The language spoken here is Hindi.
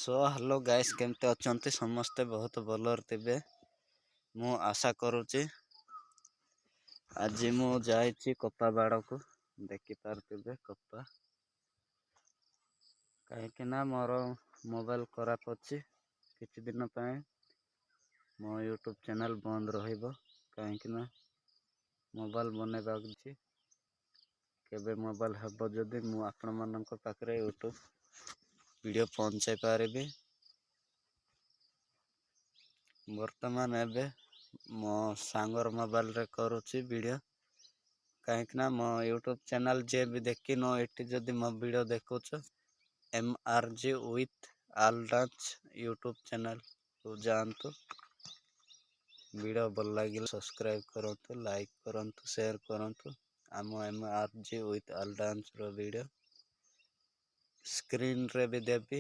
हेलो गाइस केमते अछंती समस्ते बहुत भलर थिबे मु आशा करूची। आज मु जाइची कपा बाड़ को देखि पारथिबे कपा कहीं ना मोर मोबाइल खराब अछि किछि दिन पय मो यूट्यूब चैनल बंद रहिबो कहीं ना मोबाइल बनेबा छी। केबे मोबाइल हबो जदि मु आपण मानक पाखरे यूट्यूब वीडियो पहुंचाई पारिबी। वर्तमान एबे मो सांगर मोबाइल रे करूची वीडियो कहीं ना मो यूट्यूब चैनल जे भी देखी नो एटी जदि मो वीडियो देखुछ MRG with all dance YouTube channel को जानतु। वीडियो भल लगे सब्सक्राइब करंतु, लाइक करंतु, शेयर करंतु। आम MRG विथ ऑल डांस रो वीडियो स्क्रीन रे भी देबी